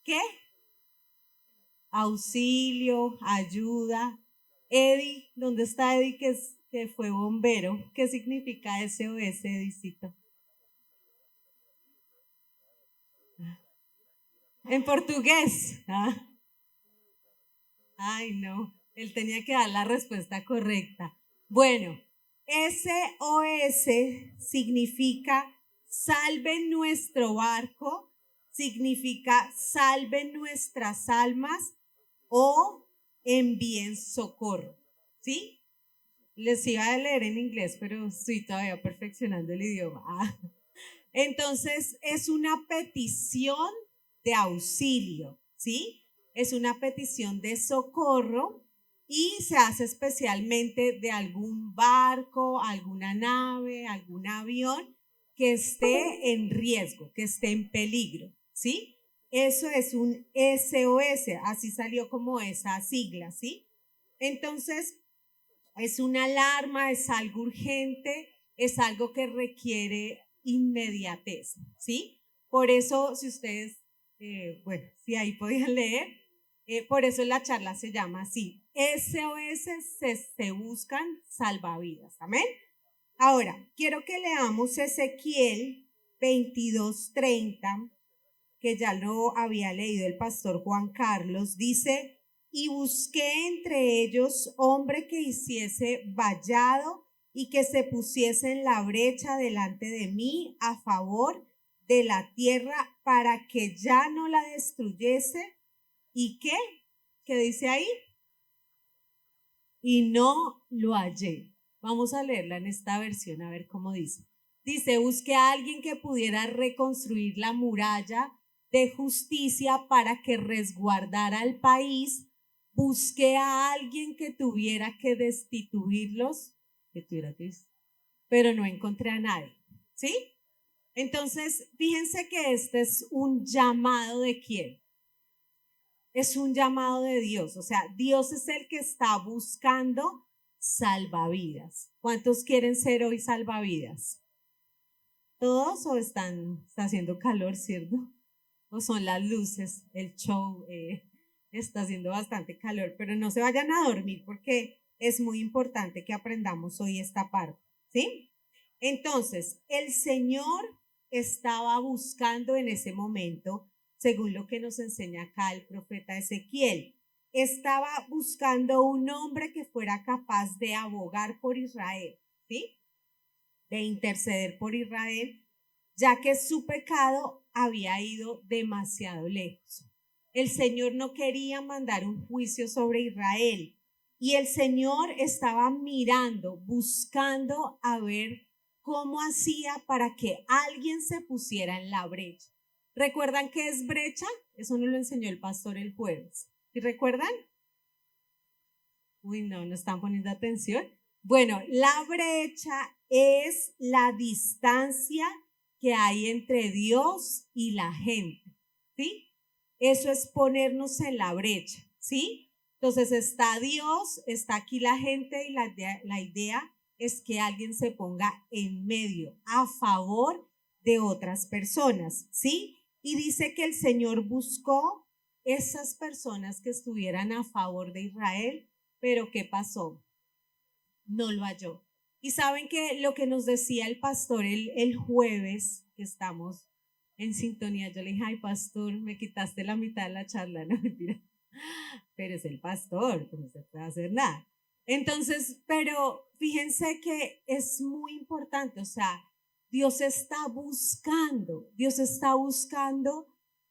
¿Qué? Auxilio, ayuda. Eddie, ¿dónde está Eddie que fue bombero? ¿Qué significa SOS, Edicito? En portugués. Ay, no, él tenía que dar la respuesta correcta. Bueno, SOS significa salven nuestro barco, significa salven nuestras almas o envíen socorro, ¿sí? Les iba a leer en inglés, pero estoy todavía perfeccionando el idioma. Entonces, es una petición de auxilio, ¿sí? Es una petición de socorro y se hace especialmente de algún barco, alguna nave, algún avión que esté en riesgo, que esté en peligro, ¿sí? Eso es un SOS, así salió como esa sigla, ¿sí? Entonces, es una alarma, es algo urgente, es algo que requiere inmediatez, ¿sí? Por eso, si ustedes, bueno, si ahí podían leer, por eso la charla se llama así. SOS se buscan salvavidas, ¿amén? Ahora, quiero que leamos Ezequiel 22:30, que ya lo había leído el pastor Juan Carlos. Dice, y busqué entre ellos hombre que hiciese vallado y que se pusiese en la brecha delante de mí a favor de la tierra para que ya no la destruyese. ¿Y qué? ¿Qué dice ahí? Y no lo hallé. Vamos a leerla en esta versión a ver cómo dice. Dice, busqué a alguien que pudiera reconstruir la muralla de justicia para que resguardara al país. Busqué a alguien que tuviera que destituirlos, pero no encontré a nadie. ¿Sí? Entonces, fíjense que este es un llamado de quién. Es un llamado de Dios, o sea, Dios es el que está buscando salvavidas. ¿Cuántos quieren ser hoy salvavidas? ¿Todos o está haciendo calor, cierto? ¿O son las luces, el show? Está haciendo bastante calor, pero no se vayan a dormir porque es muy importante que aprendamos hoy esta parte, ¿sí? Entonces, el Señor estaba buscando en ese momento, según lo que nos enseña acá el profeta Ezequiel, estaba buscando un hombre que fuera capaz de abogar por Israel, ¿sí? De interceder por Israel, ya que su pecado había ido demasiado lejos. El Señor no quería mandar un juicio sobre Israel y el Señor estaba mirando, buscando a ver cómo hacía para que alguien se pusiera en la brecha. ¿Recuerdan qué es brecha? Eso nos lo enseñó el pastor el jueves. ¿Y recuerdan? Uy, no, no están poniendo atención. Bueno, la brecha es la distancia que hay entre Dios y la gente, ¿sí? Eso es ponernos en la brecha, ¿sí? Entonces está Dios, está aquí la gente y la idea es que alguien se ponga en medio, a favor de otras personas, ¿sí? Y dice que el Señor buscó esas personas que estuvieran a favor de Israel, pero ¿qué pasó? No lo halló. Y saben que lo que nos decía el pastor el jueves, que estamos en sintonía, yo le dije, ay pastor, me quitaste la mitad de la charla, no mentira, pero es el pastor, pues no se puede hacer nada. Entonces, pero fíjense que es muy importante, o sea, Dios está buscando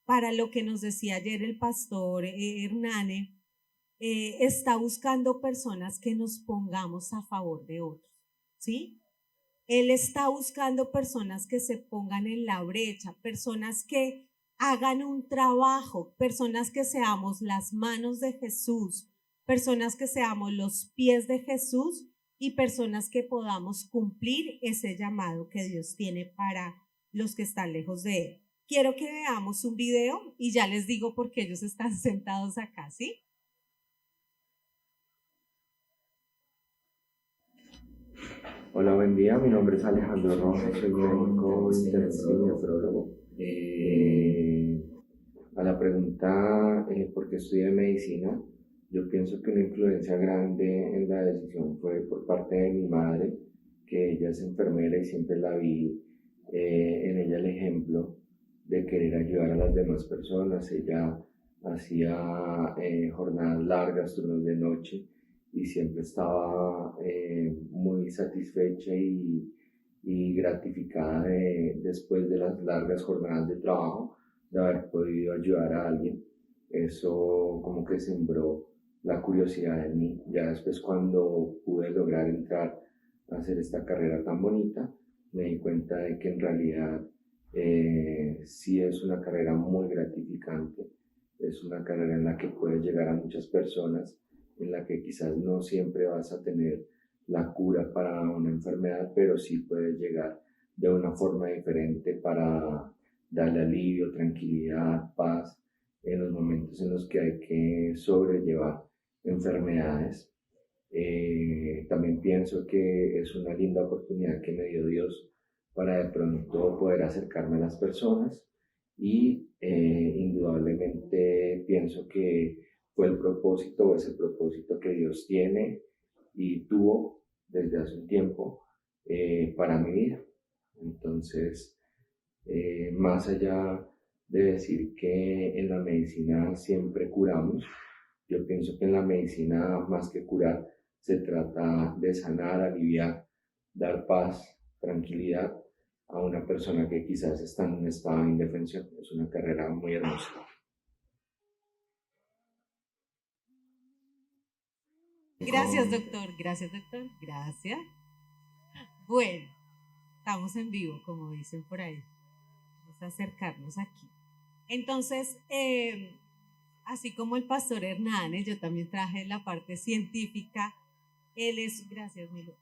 para lo que nos decía ayer el pastor Hernane, está buscando personas que nos pongamos a favor de otros, ¿sí? Él está buscando personas que se pongan en la brecha, personas que hagan un trabajo, personas que seamos las manos de Jesús, personas que seamos los pies de Jesús y personas que podamos cumplir ese llamado que Dios tiene para los que están lejos de Él. Quiero que veamos un video y ya les digo por qué ellos están sentados acá, ¿sí? Hola, buen día. Mi nombre es Alejandro Rojas, soy médico internista y nefrólogo. A la pregunta ¿por qué estudié medicina? Yo pienso que una influencia grande en la decisión fue por parte de mi madre, que ella es enfermera y siempre la vi en ella el ejemplo de querer ayudar a las demás personas. Ella hacía jornadas largas, turnos de noche, y siempre estaba muy satisfecha y gratificada después de las largas jornadas de trabajo de haber podido ayudar a alguien. Eso como que sembró la curiosidad en mí. Ya después, cuando pude lograr entrar a hacer esta carrera tan bonita, me di cuenta de que en realidad sí es una carrera muy gratificante. Es una carrera en la que puedes llegar a muchas personas, en la que quizás no siempre vas a tener la cura para una enfermedad, pero sí puedes llegar de una forma diferente para darle alivio, tranquilidad, paz en los momentos en los que hay que sobrellevar enfermedades. También pienso que es una linda oportunidad que me dio Dios para de pronto poder acercarme a las personas y indudablemente pienso que fue el propósito o es el propósito que Dios tiene y tuvo desde hace un tiempo para mi vida. Entonces, más allá de decir que en la medicina siempre curamos, yo pienso que en la medicina, más que curar, se trata de sanar, aliviar, dar paz, tranquilidad a una persona que quizás está en un estado de indefensión. Es una carrera muy hermosa. Gracias, doctor. Gracias, doctor. Gracias. Bueno, estamos en vivo, como dicen por ahí. Vamos a acercarnos aquí. Entonces, así como el pastor Hernández, yo también traje la parte científica. Él es, gracias, Milo.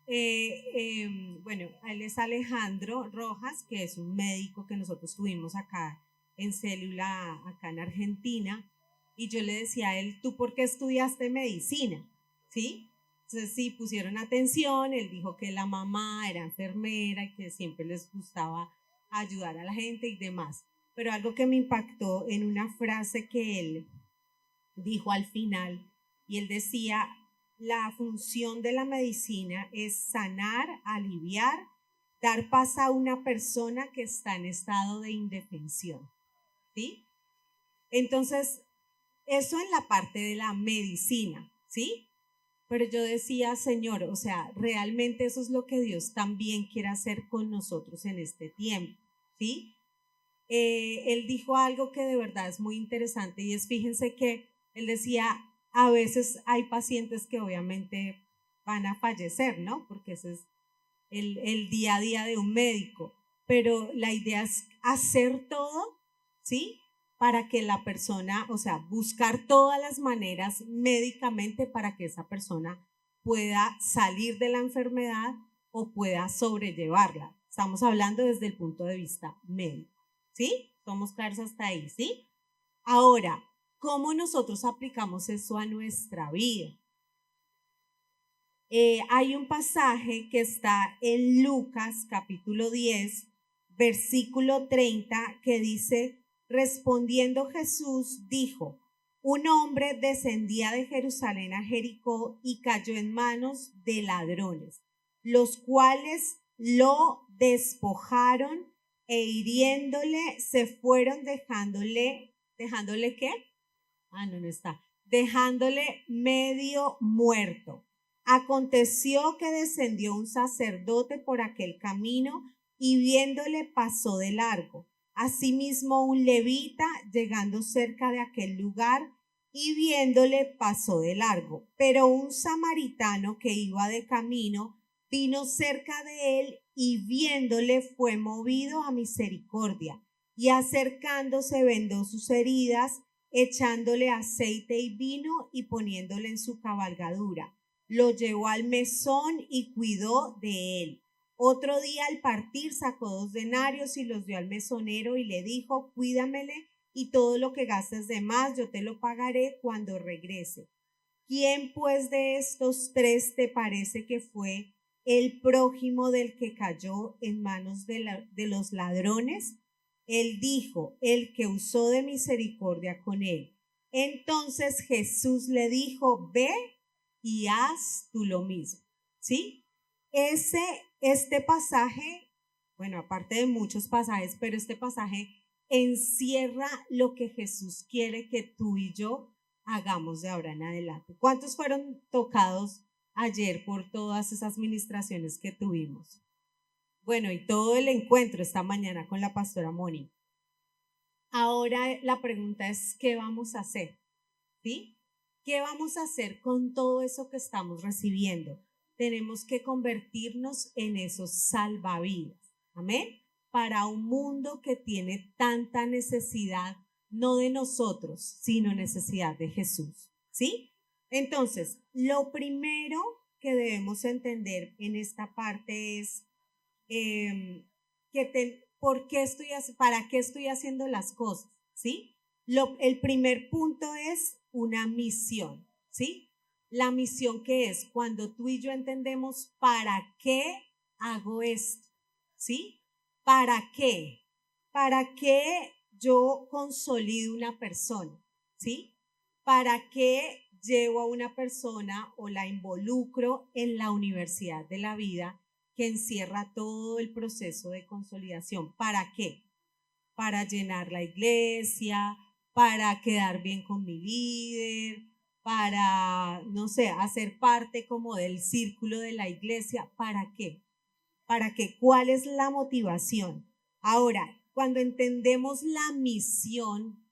Bueno, él es Alejandro Rojas, que es un médico que nosotros tuvimos acá en Célula, acá en Argentina. Y yo le decía a él, ¿tú por qué estudiaste medicina? ¿Sí? Entonces, sí, pusieron atención. Él dijo que la mamá era enfermera y que siempre les gustaba ayudar a la gente y demás. Pero algo que me impactó en una frase que él dijo al final, y él decía, la función de la medicina es sanar, aliviar, dar paz a una persona que está en estado de indefensión. ¿Sí? Entonces, eso en la parte de la medicina, ¿sí? Pero yo decía, Señor, o sea, realmente eso es lo que Dios también quiere hacer con nosotros en este tiempo, ¿sí? Él dijo algo que de verdad es muy interesante y es, fíjense que él decía, a veces hay pacientes que obviamente van a fallecer, ¿no? Porque ese es el día a día de un médico, pero la idea es hacer todo, ¿sí? Para que la persona, o sea, buscar todas las maneras médicamente para que esa persona pueda salir de la enfermedad o pueda sobrellevarla. Estamos hablando desde el punto de vista médico, ¿sí? Somos claros hasta ahí, ¿sí? Ahora, ¿cómo nosotros aplicamos eso a nuestra vida? Hay un pasaje que está en Lucas capítulo 10, versículo 30, que dice, respondiendo Jesús, dijo, un hombre descendía de Jerusalén a Jericó y cayó en manos de ladrones, los cuales lo despojaron e hiriéndole se fueron ¿dejándole qué? Ah, no, no está. Dejándole medio muerto. Aconteció que descendió un sacerdote por aquel camino y viéndole pasó de largo. Asimismo un levita llegando cerca de aquel lugar y viéndole pasó de largo. Pero un samaritano que iba de camino vino cerca de él y viéndole fue movido a misericordia y acercándose vendó sus heridas echándole aceite y vino y poniéndole en su cabalgadura. Lo llevó al mesón y cuidó de él. Otro día al partir sacó 2 denarios y los dio al mesonero y le dijo, cuídamele y todo lo que gastes de más yo te lo pagaré cuando regrese. ¿Quién pues de estos 3 te parece que fue el prójimo del que cayó en manos de los ladrones? Él dijo, el que usó de misericordia con él. Entonces Jesús le dijo, ve y haz tú lo mismo. ¿Sí? Este pasaje, bueno, aparte de muchos pasajes, pero este pasaje encierra lo que Jesús quiere que tú y yo hagamos de ahora en adelante. ¿Cuántos fueron tocados ayer por todas esas ministraciones que tuvimos? Bueno, y todo el encuentro esta mañana con la pastora Moni. Ahora la pregunta es, ¿qué vamos a hacer? ¿Sí? ¿Qué vamos a hacer con todo eso que estamos recibiendo? Tenemos que convertirnos en esos salvavidas. Amén. Para un mundo que tiene tanta necesidad, no de nosotros, sino necesidad de Jesús. ¿Sí? Entonces, lo primero que debemos entender en esta parte es ¿para qué estoy haciendo las cosas? ¿Sí? El primer punto es una misión, ¿sí? La misión que es cuando tú y yo entendemos para qué hago esto, ¿sí? ¿Para qué? ¿Para qué yo consolido una persona? ¿Sí? ¿Para qué llevo a una persona o la involucro en la universidad de la vida que encierra todo el proceso de consolidación? ¿Para qué? Para llenar la iglesia, para quedar bien con mi líder, para, no sé, hacer parte como del círculo de la iglesia. ¿Para qué? ¿Para qué? ¿Cuál es la motivación? Ahora, cuando entendemos la misión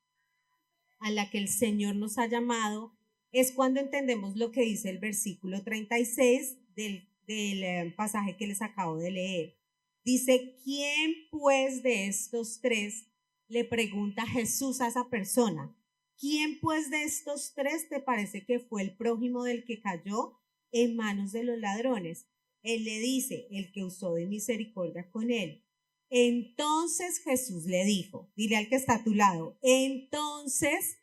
a la que el Señor nos ha llamado, es cuando entendemos lo que dice el versículo 36 del pasaje que les acabo de leer. Dice, ¿quién pues de estos tres? Le pregunta Jesús a esa persona. ¿Quién pues de estos tres te parece que fue el prójimo del que cayó en manos de los ladrones? Él le dice, el que usó de misericordia con él. Entonces Jesús le dijo, dile al que está a tu lado, entonces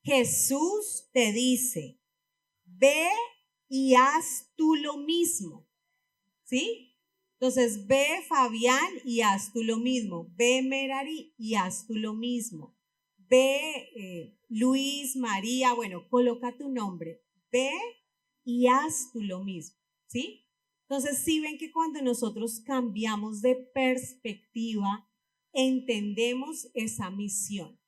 Jesús te dice, ve y haz tú lo mismo, ¿sí? Entonces ve Fabián y haz tú lo mismo, ve Merari y haz tú lo mismo, ve Luis, María, bueno, coloca tu nombre, ve y haz tú lo mismo, ¿sí? Entonces, sí ven que cuando nosotros cambiamos de perspectiva, entendemos esa misión.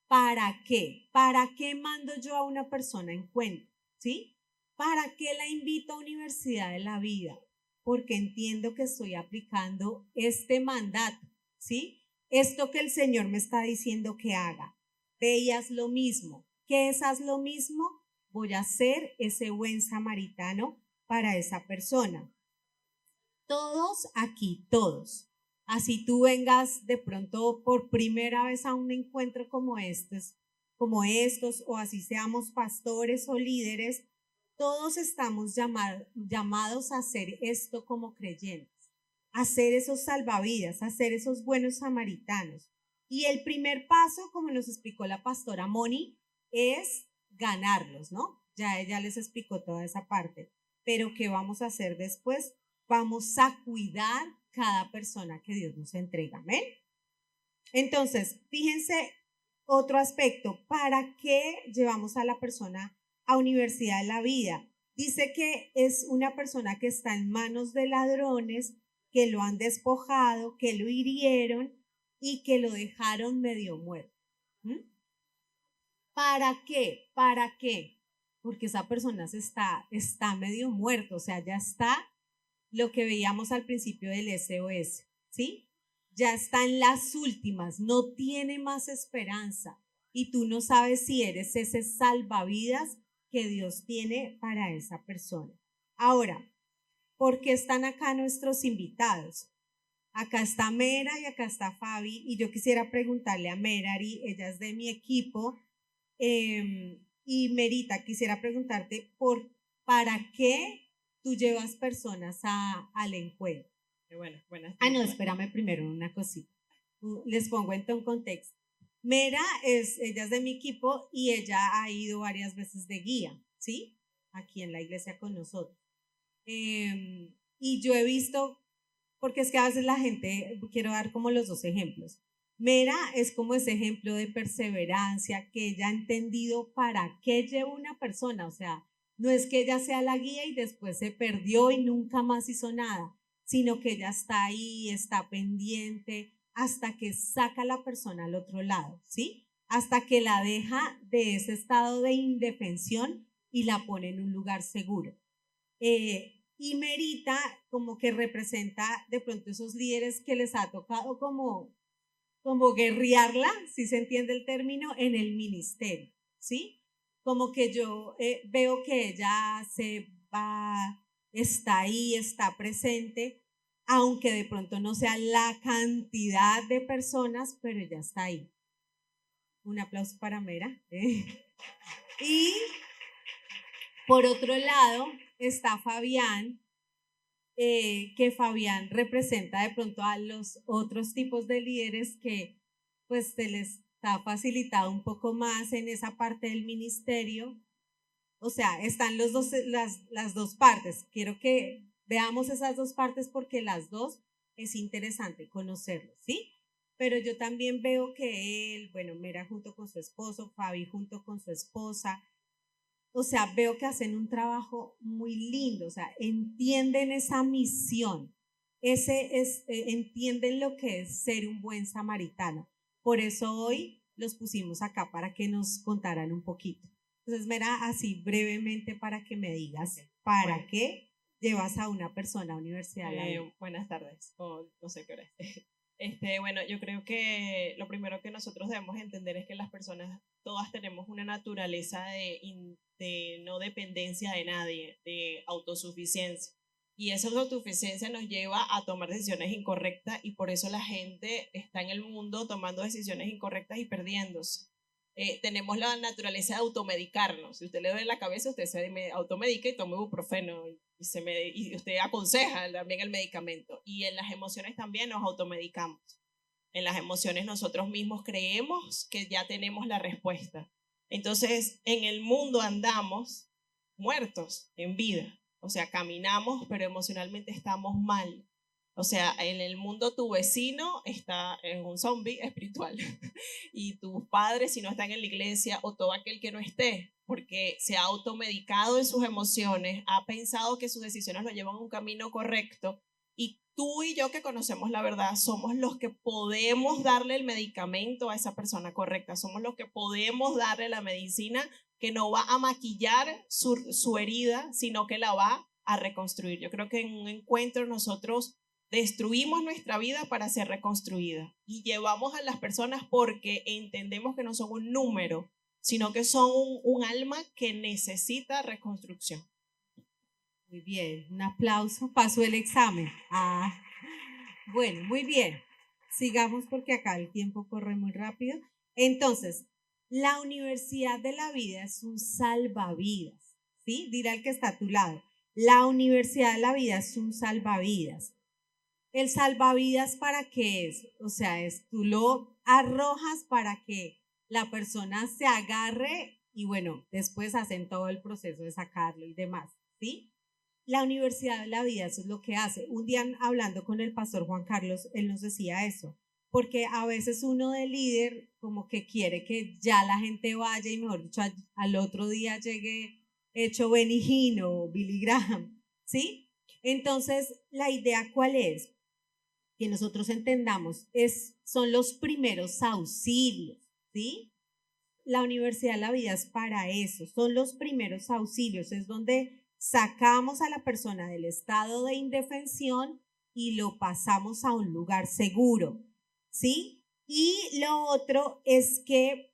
¿Para qué? ¿Para qué mando yo a una persona en cuenta? ¿Sí? ¿Para qué la invito a Universidad de la Vida? Porque entiendo que estoy aplicando este mandato, ¿sí? Esto que el Señor me está diciendo que haga. Veías lo mismo. ¿Qué es haz lo mismo? Voy a ser ese buen samaritano para esa persona. Todos aquí, todos. Así tú vengas de pronto por primera vez a un encuentro como estos, o así seamos pastores o líderes, todos estamos llamados a hacer esto como creyentes, a hacer esos salvavidas, a hacer esos buenos samaritanos. Y el primer paso, como nos explicó la pastora Moni, es ganarlos, ¿no? Ya ella les explicó toda esa parte. Pero ¿qué vamos a hacer después? Vamos a cuidar cada persona que Dios nos entrega. ¿Amén? Entonces, fíjense otro aspecto. ¿Para qué llevamos a la persona a Universidad de la Vida? Dice que es una persona que está en manos de ladrones, que lo han despojado, que lo hirieron y que lo dejaron medio muerto. ¿Mm? ¿Para qué? ¿Para qué? Porque esa persona está medio muerto, o sea, ya está lo que veíamos al principio del SOS, ¿sí? Ya está en las últimas, no tiene más esperanza y tú no sabes si eres ese salvavidas que Dios tiene para esa persona. Ahora, ¿por qué están acá nuestros invitados? Acá está Mera y acá está Fabi y yo quisiera preguntarle a Merari, ella es de mi equipo, y Merita, quisiera preguntarte ¿para qué tú llevas personas al encuentro? Bueno, buenas. No, espérame primero una cosita. Les pongo en contexto. Mera ella es de mi equipo y ella ha ido varias veces de guía, ¿sí? Aquí en la iglesia con nosotros. Y yo he visto, porque es que a veces la gente, quiero dar como los dos ejemplos. Mera es como ese ejemplo de perseverancia, que ella ha entendido para qué lleva una persona, o sea, no es que ella sea la guía y después se perdió y nunca más hizo nada, sino que ella está ahí, está pendiente hasta que saca a la persona al otro lado, ¿sí? Hasta que la deja de ese estado de indefensión y la pone en un lugar seguro. Y Merita como que representa de pronto esos líderes que les ha tocado como guerrearla, si se entiende el término, en el ministerio, ¿sí? Como que yo veo que ella se va, está ahí, está presente, aunque de pronto no sea la cantidad de personas, pero ella está ahí. Un aplauso para Mera. Y por otro lado está Fabián, que Fabián representa de pronto a los otros tipos de líderes que pues se les está facilitado un poco más en esa parte del ministerio. O sea, están las dos partes. Quiero que veamos esas dos partes porque las dos es interesante conocerlos, ¿sí? Pero yo también veo que él, bueno, Mera junto con su esposo, Fabi junto con su esposa, o sea, veo que hacen un trabajo muy lindo, o sea, entienden esa misión, entienden lo que es ser un buen samaritano. Por eso hoy los pusimos acá para que nos contaran un poquito. Entonces, mira, así brevemente para que me digas, ¿para bueno, qué llevas a una persona a universidad? Buenas tardes, o no sé qué hora es. Bueno, yo creo que lo primero que nosotros debemos entender es que las personas todas tenemos una naturaleza de no dependencia de nadie, de autosuficiencia. Y esa autosuficiencia nos lleva a tomar decisiones incorrectas y por eso la gente está en el mundo tomando decisiones incorrectas y perdiéndose. Tenemos la naturaleza de automedicarnos. Si usted le duele la cabeza, usted se automedica y toma ibuprofeno y usted aconseja también el medicamento. Y en las emociones también nos automedicamos. En las emociones nosotros mismos creemos que ya tenemos la respuesta. Entonces, en el mundo andamos muertos en vida. O sea, caminamos, pero emocionalmente estamos mal. O sea, en el mundo tu vecino está en un zombie espiritual y tus padres, si no están en la iglesia, o todo aquel que no esté, porque se ha automedicado en sus emociones, ha pensado que sus decisiones lo llevan a un camino correcto, y tú y yo que conocemos la verdad somos los que podemos darle el medicamento a esa persona correcta, somos los que podemos darle la medicina que no va a maquillar su herida, sino que la va a reconstruir. Yo creo que en un encuentro nosotros destruimos nuestra vida para ser reconstruida y llevamos a las personas porque entendemos que no son un número, sino que son un alma que necesita reconstrucción. Muy bien, un aplauso. Pasó el examen. Bueno, muy bien. Sigamos porque acá el tiempo corre muy rápido. Entonces, la universidad de la vida es un salvavidas, ¿sí? Dirá el que está a tu lado. La universidad de la vida es un salvavidas. ¿El salvavidas para qué es? O sea, tú lo arrojas para que la persona se agarre y bueno, después hacen todo el proceso de sacarlo y demás, ¿sí? La Universidad de la Vida, eso es lo que hace. Un día hablando con el pastor Juan Carlos, él nos decía eso, porque a veces uno de líder como que quiere que ya la gente vaya y mejor dicho al otro día llegue hecho Benny Hinn o Billy Graham, ¿sí? Entonces, la idea ¿cuál es? Que nosotros entendamos, son los primeros auxilios, ¿sí? La Universidad de la Vida es para eso, son los primeros auxilios, es donde sacamos a la persona del estado de indefensión y lo pasamos a un lugar seguro, ¿sí? Y lo otro es que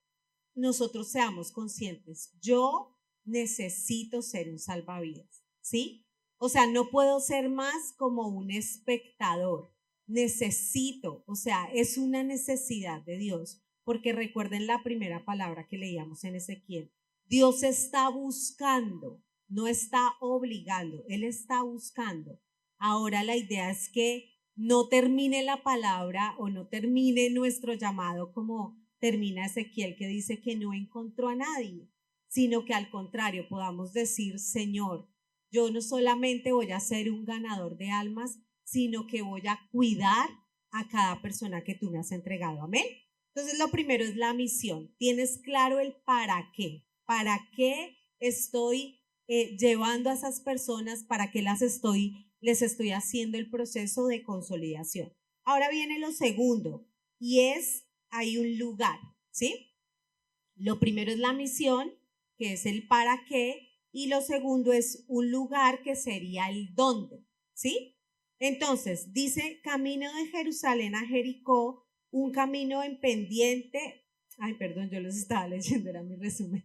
nosotros seamos conscientes, yo necesito ser un salvavidas, ¿sí? O sea, no puedo ser más como un espectador, necesito, o sea, es una necesidad de Dios, porque recuerden la primera palabra que leíamos en Ezequiel, Dios está buscando, no está obligando, Él está buscando. Ahora la idea es que no termine la palabra o no termine nuestro llamado como termina Ezequiel, que dice que no encontró a nadie, sino que al contrario podamos decir, Señor, yo no solamente voy a ser un ganador de almas, sino que voy a cuidar a cada persona que tú me has entregado. Amén. Entonces, lo primero es la misión. ¿Tienes claro el para qué? ¿Para qué estoy llevando a esas personas? ¿Para qué les estoy haciendo el proceso de consolidación? Ahora viene lo segundo, y hay un lugar, ¿sí? Lo primero es la misión, que es el para qué, y lo segundo es un lugar, que sería el dónde, ¿sí? Entonces, dice, camino de Jerusalén a Jericó, un camino en pendiente. Ay, perdón, yo los estaba leyendo, era mi resumen.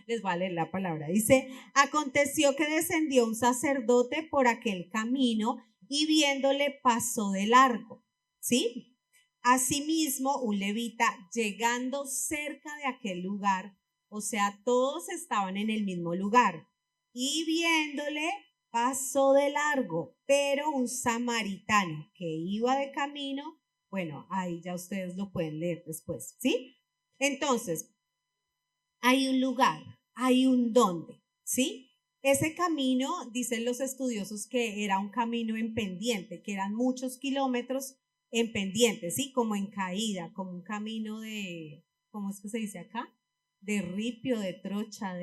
Les voy a leer la palabra. Dice, aconteció que descendió un sacerdote por aquel camino y viéndole pasó de largo, ¿sí? Asimismo, un levita, llegando cerca de aquel lugar, o sea, todos estaban en el mismo lugar, y viéndole pasó de largo, pero un samaritano que iba de camino, bueno, ahí ya ustedes lo pueden leer después, ¿sí? Entonces, hay un lugar, hay un dónde, ¿sí? Ese camino, dicen los estudiosos, que era un camino en pendiente, que eran muchos kilómetros en pendiente, ¿sí? Como en caída, como un camino de, ¿cómo es que se dice acá? De ripio, de trocha,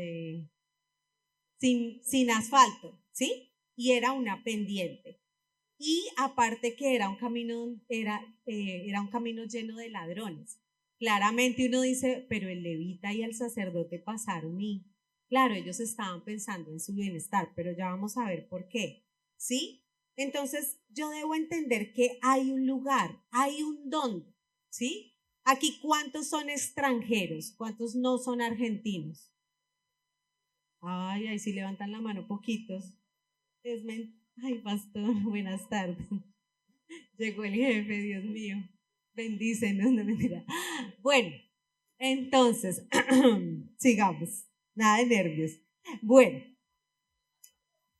sin asfalto, ¿sí? Y era una pendiente. Y aparte que era un camino lleno de ladrones. Claramente uno dice, pero el levita y el sacerdote pasaron y, claro, ellos estaban pensando en su bienestar, pero ya vamos a ver por qué, ¿sí? Entonces, yo debo entender que hay un lugar, hay un dónde, ¿sí? Aquí, ¿cuántos son extranjeros? ¿Cuántos no son argentinos? Ay, ahí sí levantan la mano poquitos. Ay, pastor, buenas tardes. Llegó el jefe, Dios mío. Bendícenos, no mentira. Bueno, entonces, sigamos. Nada de nervios. Bueno,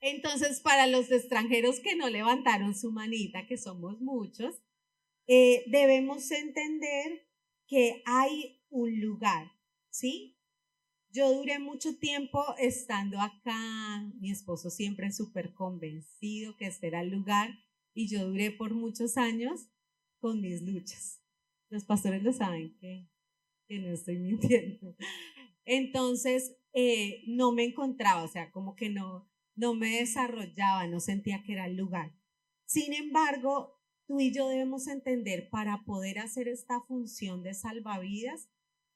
entonces para los extranjeros que no levantaron su manita, que somos muchos, debemos entender que hay un lugar, ¿sí? Yo duré mucho tiempo estando acá, mi esposo siempre súper convencido que este era el lugar, y yo duré por muchos años con mis luchas. Los pastores lo saben que no estoy mintiendo. Entonces, no me encontraba, o sea, como que no me desarrollaba, no sentía que era el lugar. Sin embargo, tú y yo debemos entender, para poder hacer esta función de salvavidas,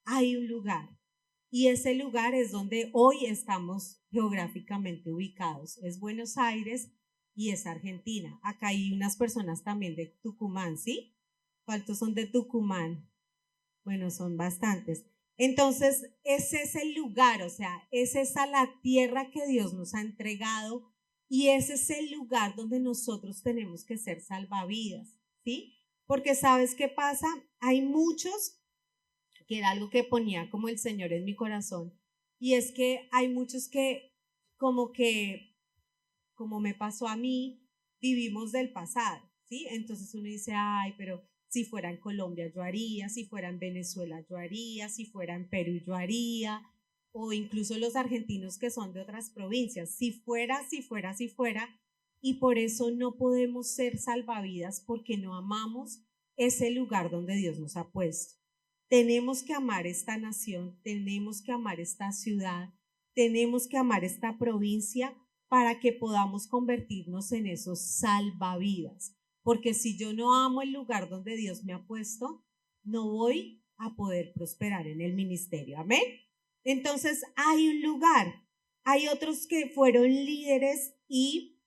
hay un lugar. Y ese lugar es donde hoy estamos geográficamente ubicados. Es Buenos Aires y es Argentina. Acá hay unas personas también de Tucumán, ¿sí? ¿Cuántos son de Tucumán? Bueno, son bastantes. Entonces, ese es el lugar, o sea, es esa la tierra que Dios nos ha entregado, y ese es el lugar donde nosotros tenemos que ser salvavidas, ¿sí? Porque ¿sabes qué pasa? Hay muchos, que era algo que ponía como el Señor en mi corazón, y es que hay muchos que, como me pasó a mí, vivimos del pasado, ¿sí? Entonces uno dice, ay, pero si fuera en Colombia yo haría, si fuera en Venezuela yo haría, si fuera en Perú yo haría, o incluso los argentinos que son de otras provincias, si fuera, si fuera, si fuera, y por eso no podemos ser salvavidas, porque no amamos ese lugar donde Dios nos ha puesto. Tenemos que amar esta nación, tenemos que amar esta ciudad, tenemos que amar esta provincia, para que podamos convertirnos en esos salvavidas. Porque si yo no amo el lugar donde Dios me ha puesto, no voy a poder prosperar en el ministerio. Amén. Entonces hay un lugar. Hay otros que fueron líderes y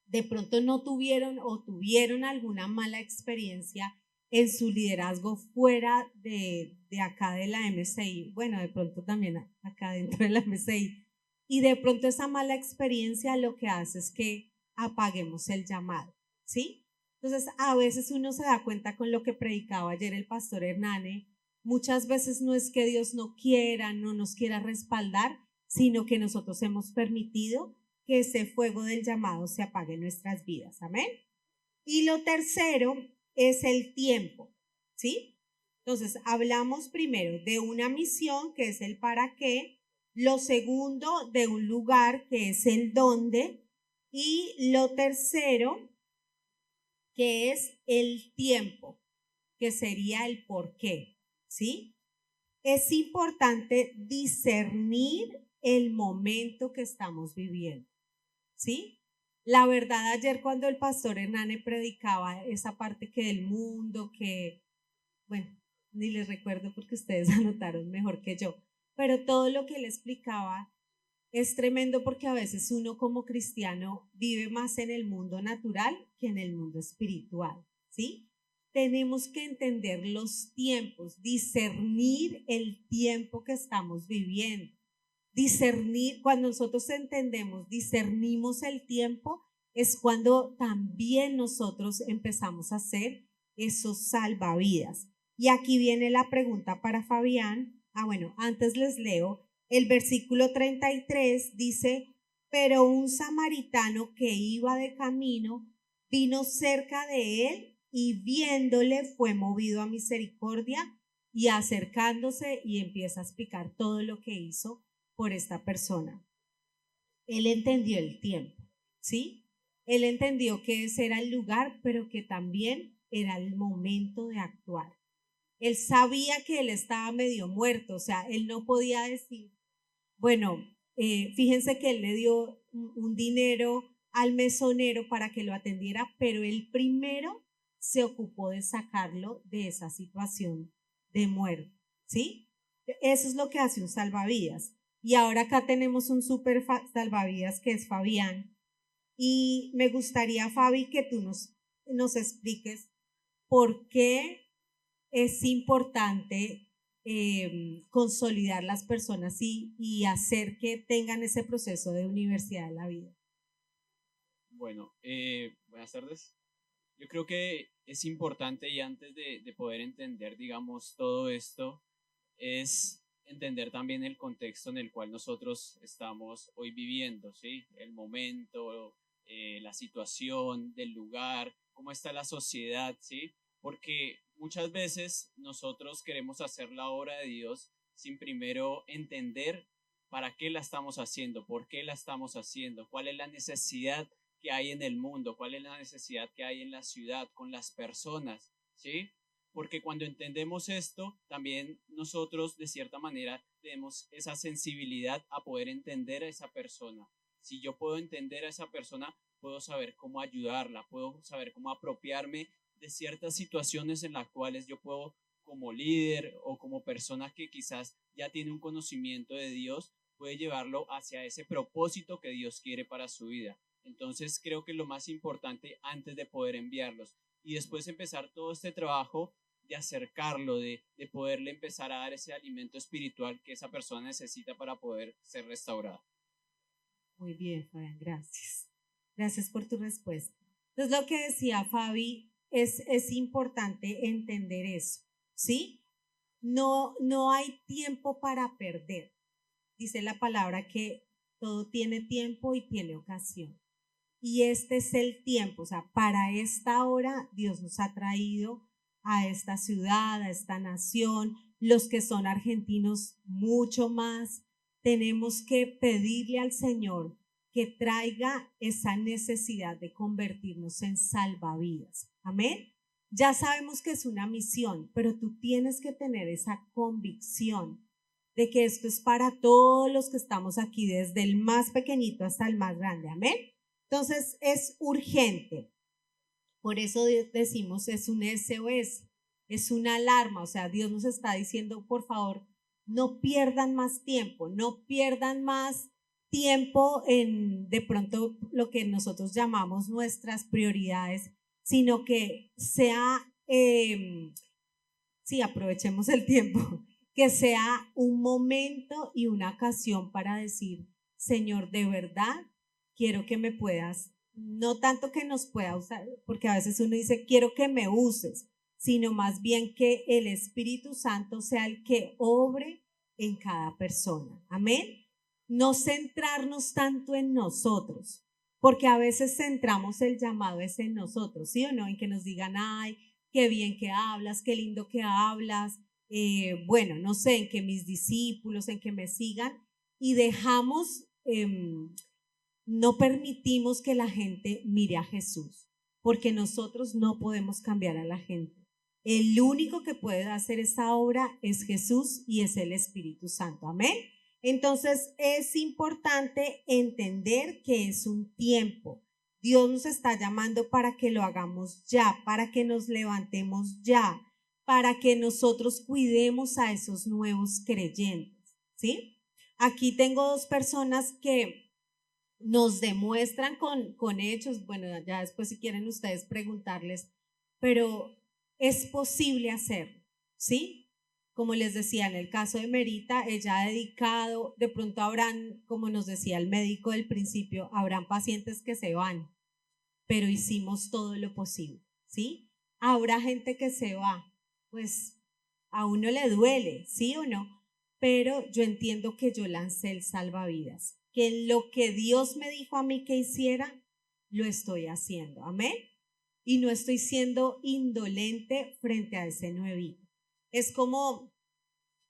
de pronto no tuvieron o tuvieron alguna mala experiencia en su liderazgo fuera de acá de la MCI. Bueno, de pronto también acá dentro de la MCI. Y de pronto esa mala experiencia lo que hace es que apaguemos el llamado, ¿sí? Entonces, a veces uno se da cuenta, con lo que predicaba ayer el pastor Hernane, muchas veces no es que Dios no quiera, no nos quiera respaldar, sino que nosotros hemos permitido que ese fuego del llamado se apague en nuestras vidas. Amén. Y lo tercero es el tiempo, ¿sí? Entonces, hablamos primero de una misión, que es el para qué; lo segundo, de un lugar, que es el dónde; y lo tercero que es el tiempo, que sería el por qué, ¿sí? Es importante discernir el momento que estamos viviendo, ¿sí? La verdad, ayer cuando el pastor Hernane predicaba esa parte que del mundo, que, bueno, ni les recuerdo porque ustedes anotaron mejor que yo, pero todo lo que él explicaba es tremendo porque a veces uno como cristiano vive más en el mundo natural que en el mundo espiritual, ¿sí? Tenemos que entender los tiempos, discernir el tiempo que estamos viviendo. Discernir, cuando nosotros entendemos, discernimos el tiempo, es cuando también nosotros empezamos a hacer esos salvavidas. Y aquí viene la pregunta para Fabián. Bueno, antes les leo. El versículo 33 dice, pero un samaritano que iba de camino vino cerca de él y viéndole fue movido a misericordia y acercándose y empieza a explicar todo lo que hizo por esta persona. Él entendió el tiempo, ¿sí? Él entendió que ese era el lugar, pero que también era el momento de actuar. Él sabía que él estaba medio muerto, o sea, él no podía decir, bueno, fíjense que él le dio un dinero al mesonero para que lo atendiera, pero él primero se ocupó de sacarlo de esa situación de muerte, ¿sí? Eso es lo que hace un salvavidas. Y ahora acá tenemos un súper salvavidas que es Fabián. Y me gustaría, Fabi, que tú nos expliques por qué es importante consolidar las personas y hacer que tengan ese proceso de universidad de la vida. Bueno, buenas tardes. Yo creo que es importante y antes de poder entender, digamos, todo esto, es entender también el contexto en el cual nosotros estamos hoy viviendo, ¿sí? El momento, la situación del lugar, cómo está la sociedad, ¿sí? Porque muchas veces nosotros queremos hacer la obra de Dios sin primero entender para qué la estamos haciendo, por qué la estamos haciendo, cuál es la necesidad que hay en el mundo, cuál es la necesidad que hay en la ciudad, con las personas, ¿sí? Porque cuando entendemos esto, también nosotros de cierta manera tenemos esa sensibilidad a poder entender a esa persona. Si yo puedo entender a esa persona, puedo saber cómo ayudarla, puedo saber cómo apropiarme de ciertas situaciones en las cuales yo puedo, como líder o como persona que quizás ya tiene un conocimiento de Dios, puede llevarlo hacia ese propósito que Dios quiere para su vida. Entonces creo que lo más importante antes de poder enviarlos y después empezar todo este trabajo de acercarlo, de poderle empezar a dar ese alimento espiritual que esa persona necesita para poder ser restaurada. Muy bien, Fabián, gracias. Gracias por tu respuesta. Entonces, lo que decía Fabi, es importante entender eso, ¿sí? No hay tiempo para perder. Dice la palabra que todo tiene tiempo y tiene ocasión. Y este es el tiempo, o sea, para esta hora Dios nos ha traído a esta ciudad, a esta nación, los que son argentinos mucho más. Tenemos que pedirle al Señor que traiga esa necesidad de convertirnos en salvavidas. Amén. Ya sabemos que es una misión, pero tú tienes que tener esa convicción de que esto es para todos los que estamos aquí, desde el más pequeñito hasta el más grande. Amén. Entonces es urgente. Por eso decimos es un SOS, es una alarma. O sea, Dios nos está diciendo, por favor, no pierdan más tiempo, no pierdan más tiempo en de pronto lo que nosotros llamamos nuestras prioridades, sino que sea, sí, aprovechemos el tiempo, que sea un momento y una ocasión para decir, Señor, de verdad, quiero que me puedas, no tanto que nos pueda usar, porque a veces uno dice, quiero que me uses, sino más bien que el Espíritu Santo sea el que obre en cada persona. Amén. No centrarnos tanto en nosotros, porque a veces centramos el llamado es en nosotros, ¿sí o no? En que nos digan, ay, qué bien que hablas, qué lindo que hablas, bueno, no sé, en que mis discípulos, en que me sigan, y dejamos, no permitimos que la gente mire a Jesús. porque nosotros no podemos cambiar a la gente. El único que puede hacer esta obra es Jesús y es el Espíritu Santo. Amén. Entonces es importante entender que es un tiempo. Dios nos está llamando para que lo hagamos ya, para que nos levantemos ya, para que nosotros cuidemos a esos nuevos creyentes, ¿sí? Aquí tengo dos personas que nos demuestran con hechos, bueno, ya después si quieren ustedes preguntarles, pero es posible hacerlo, ¿sí? Como les decía, en el caso de Merita, ella ha dedicado, de pronto habrán, como nos decía el médico del principio, habrán pacientes que se van, pero hicimos todo lo posible, ¿sí? Habrá gente que se va, pues a uno le duele, ¿sí o no? Pero yo entiendo que yo lancé el salvavidas, que lo que Dios me dijo a mí que hiciera, lo estoy haciendo, amén. Y no estoy siendo indolente frente a ese nuevito. Es como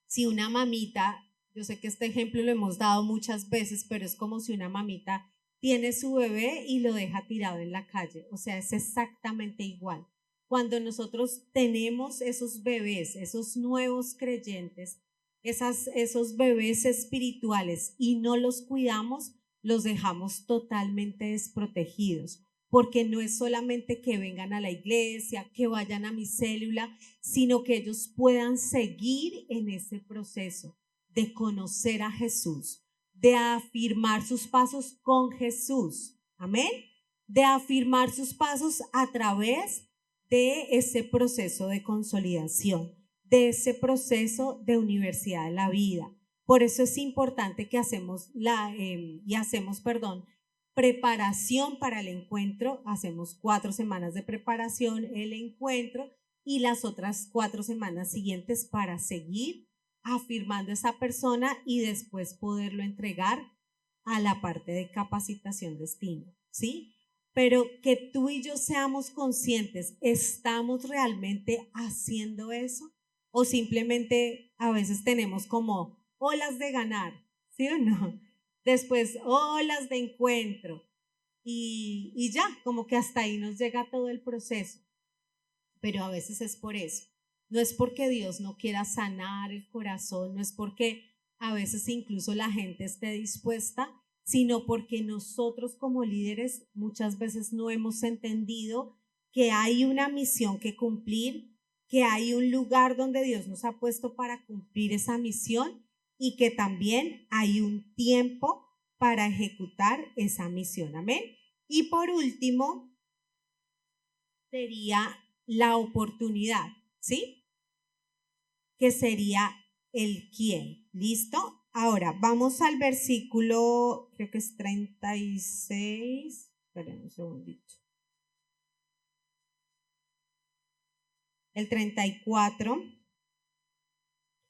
si una mamita, yo sé que este ejemplo lo hemos dado muchas veces, pero es como si una mamita tiene su bebé y lo deja tirado en la calle. O sea, es exactamente igual. Cuando nosotros tenemos esos bebés, esos nuevos creyentes, esos bebés espirituales y no los cuidamos, los dejamos totalmente desprotegidos, porque no es solamente que vengan a la iglesia, que vayan a mi célula, sino que ellos puedan seguir en ese proceso de conocer a Jesús, de afirmar sus pasos con Jesús, amén, de afirmar sus pasos a través de ese proceso de consolidación, de ese proceso de universidad de la vida. Por eso es importante que hacemos preparación para el encuentro. Hacemos 4 semanas de preparación, el encuentro y las otras 4 semanas siguientes para seguir afirmando a esa persona y después poderlo entregar a la parte de capacitación destino, ¿sí? Pero que tú y yo seamos conscientes, ¿estamos realmente haciendo eso? O simplemente a veces tenemos como olas de ganar, ¿sí o no? Después olas de encuentro y ya, como que hasta ahí nos llega todo el proceso. Pero a veces es por eso. No es porque Dios no quiera sanar el corazón, no es porque a veces incluso la gente esté dispuesta, sino porque nosotros como líderes muchas veces no hemos entendido que hay una misión que cumplir, que hay un lugar donde Dios nos ha puesto para cumplir esa misión y que también hay un tiempo para ejecutar esa misión. Amén. Y por último, sería la oportunidad, ¿sí? Que sería el quién. ¿Listo? Ahora, vamos al versículo, creo que es 36. Esperen un segundito. El 34.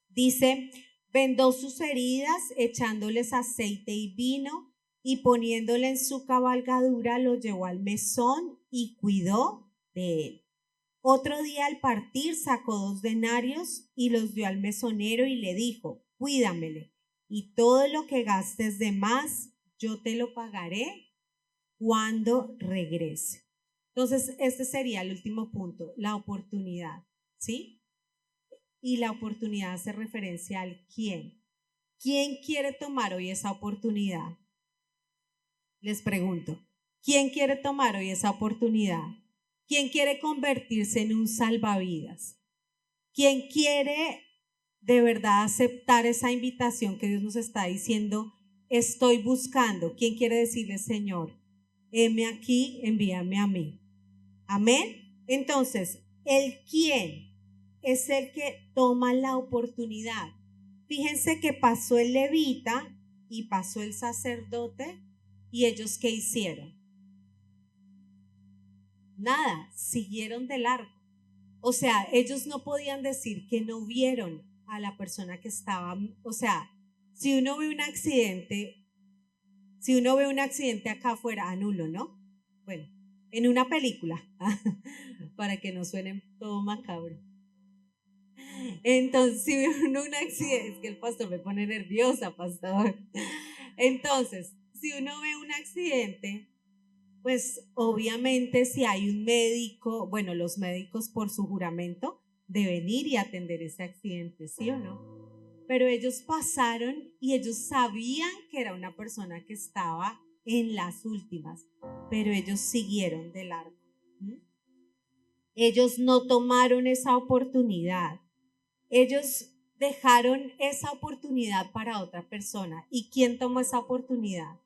Dice, vendó sus heridas, echándoles aceite y vino, y poniéndole en su cabalgadura, lo llevó al mesón y cuidó de él. Otro día al partir sacó 2 denarios y los dio al mesonero y le dijo, cuídamele, y todo lo que gastes de más, yo te lo pagaré cuando regrese. Entonces, este sería el último punto, la oportunidad, ¿sí? Y la oportunidad hace referencia al quién. ¿Quién quiere tomar hoy esa oportunidad? Les pregunto, ¿quién quiere tomar hoy esa oportunidad? ¿Quién quiere convertirse en un salvavidas? ¿Quién quiere de verdad aceptar esa invitación que Dios nos está diciendo? Estoy buscando. ¿Quién quiere decirle, Señor, heme aquí, envíame a mí? Amén. Entonces, el quién es el que toma la oportunidad. Fíjense que pasó el levita y pasó el sacerdote y ellos ¿qué hicieron? Nada, siguieron de largo. O sea, ellos no podían decir que no vieron a la persona que estaba, o sea, si uno ve un accidente acá afuera, anulo, ¿no? Bueno, en una película, para que no suene todo macabro. Entonces, si ve uno un accidente, es que el pastor me pone nerviosa, pastor. Entonces, si uno ve un accidente, pues obviamente si hay un médico, bueno, los médicos por su juramento deben ir y atender ese accidente, ¿sí o no? Pero ellos pasaron y ellos sabían que era una persona que estaba en las últimas, pero ellos siguieron de largo. ¿Mm? Ellos no tomaron esa oportunidad. Ellos dejaron esa oportunidad para otra persona. ¿Y quién tomó esa oportunidad?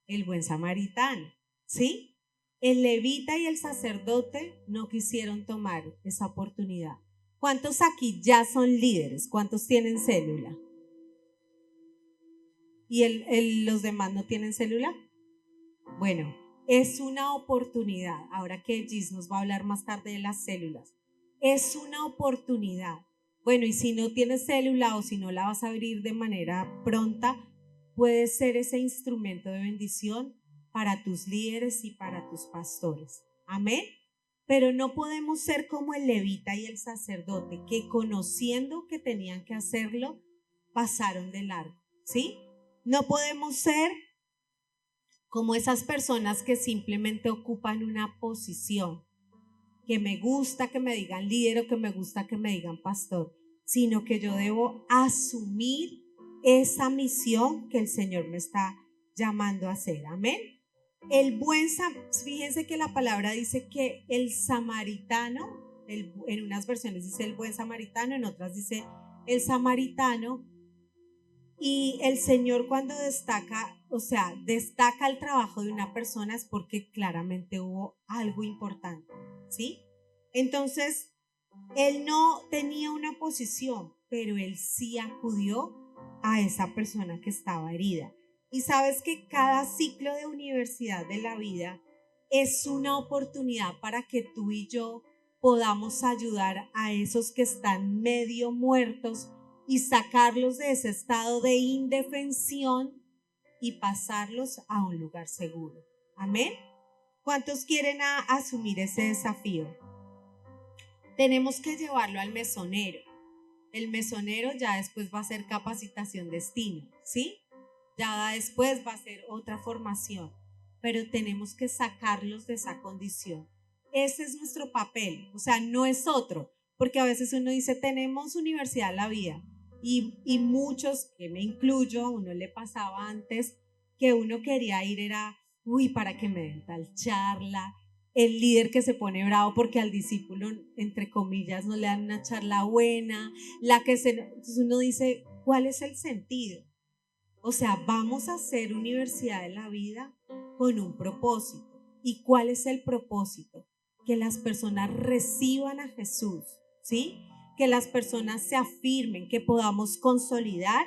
El buen samaritano, ¿sí? El levita y el sacerdote no quisieron tomar esa oportunidad. ¿Cuántos aquí ya son líderes? ¿Cuántos tienen célula? ¿Y los demás no tienen célula? Bueno, es una oportunidad. Ahora que Gis nos va a hablar más tarde de las células, es una oportunidad. Bueno, y si no tienes célula o si no la vas a abrir de manera pronta, puede ser ese instrumento de bendición para tus líderes y para tus pastores. Amén. Pero no podemos ser como el levita y el sacerdote, que conociendo que tenían que hacerlo, pasaron de largo, ¿sí? No podemos ser como esas personas que simplemente ocupan una posición, que me gusta que me digan líder o que me gusta que me digan pastor, sino que yo debo asumir esa misión que el Señor me está llamando a hacer. Amén. Fíjense que la palabra dice que el samaritano, en unas versiones dice el buen samaritano, en otras dice el samaritano. Y el Señor cuando destaca, o sea, destaca el trabajo de una persona es porque claramente hubo algo importante, ¿sí? Entonces, él no tenía una posición, pero él sí acudió a esa persona que estaba herida. Y sabes que cada ciclo de universidad de la vida es una oportunidad para que tú y yo podamos ayudar a esos que están medio muertos y sacarlos de ese estado de indefensión y pasarlos a un lugar seguro. Amén. ¿Cuántos quieren asumir ese desafío? Tenemos que llevarlo al mesonero. El mesonero ya después va a ser capacitación destino, ¿sí? Ya después va a ser otra formación, pero tenemos que sacarlos de esa condición. Ese es nuestro papel, o sea, no es otro, porque a veces uno dice, tenemos universidad en la vida, y muchos, que me incluyo, a uno le pasaba antes que uno quería ir era, uy, para que me den tal charla, el líder que se pone bravo porque al discípulo, entre comillas, no le dan una charla buena, entonces uno dice, ¿cuál es el sentido? O sea, vamos a hacer universidad de la vida con un propósito. ¿Y cuál es el propósito? Que las personas reciban a Jesús, ¿sí? Que las personas se afirmen, que podamos consolidar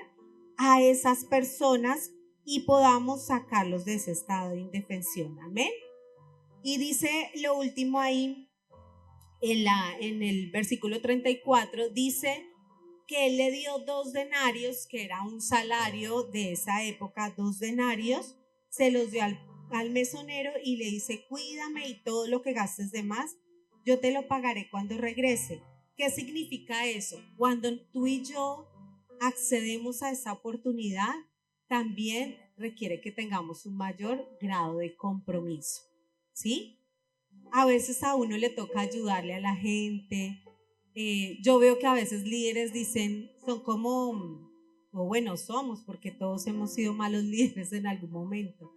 a esas personas y podamos sacarlos de ese estado de indefensión. Amén. Y dice lo último ahí, en el versículo 34, dice que él le dio 2 denarios, que era un salario de esa época, 2 denarios, se los dio al mesonero y le dice, cuídame y todo lo que gastes de más, yo te lo pagaré cuando regrese. ¿Qué significa eso? Cuando tú y yo accedemos a esa oportunidad, también requiere que tengamos un mayor grado de compromiso, ¿sí? A veces a uno le toca ayudarle a la gente. Yo veo que a veces líderes dicen, son como, o bueno, somos, porque todos hemos sido malos líderes en algún momento,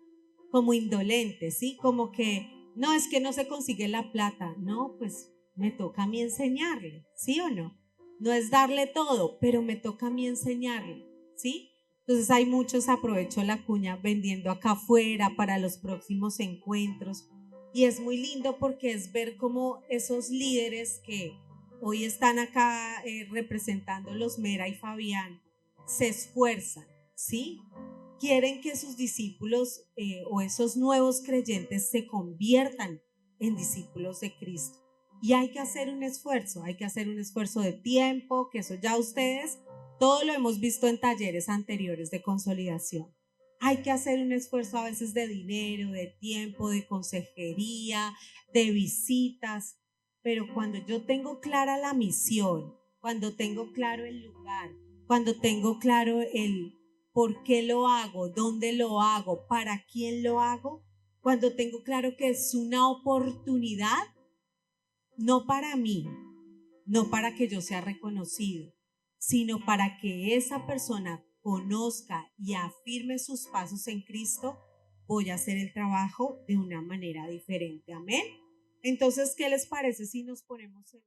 como indolentes, ¿sí? Como que, no, es que no se consigue la plata. No, pues me toca a mí enseñarle, ¿sí o no? No es darle todo, pero me toca a mí enseñarle, ¿sí? Entonces hay muchos, aprovecho la cuña, vendiendo acá afuera para los próximos encuentros. Y es muy lindo porque es ver cómo esos líderes que hoy están acá representando los Mera y Fabián se esfuerzan, ¿sí? Quieren que sus discípulos o esos nuevos creyentes se conviertan en discípulos de Cristo. Y hay que hacer un esfuerzo de tiempo, que eso ya ustedes, todo lo hemos visto en talleres anteriores de consolidación. Hay que hacer un esfuerzo a veces de dinero, de tiempo, de consejería, de visitas, pero cuando yo tengo clara la misión, cuando tengo claro el lugar, cuando tengo claro el por qué lo hago, dónde lo hago, para quién lo hago, cuando tengo claro que es una oportunidad, no para mí, no para que yo sea reconocido, sino para que esa persona conozca y afirme sus pasos en Cristo, voy a hacer el trabajo de una manera diferente. Amén. Entonces, ¿qué les parece si nos ponemos en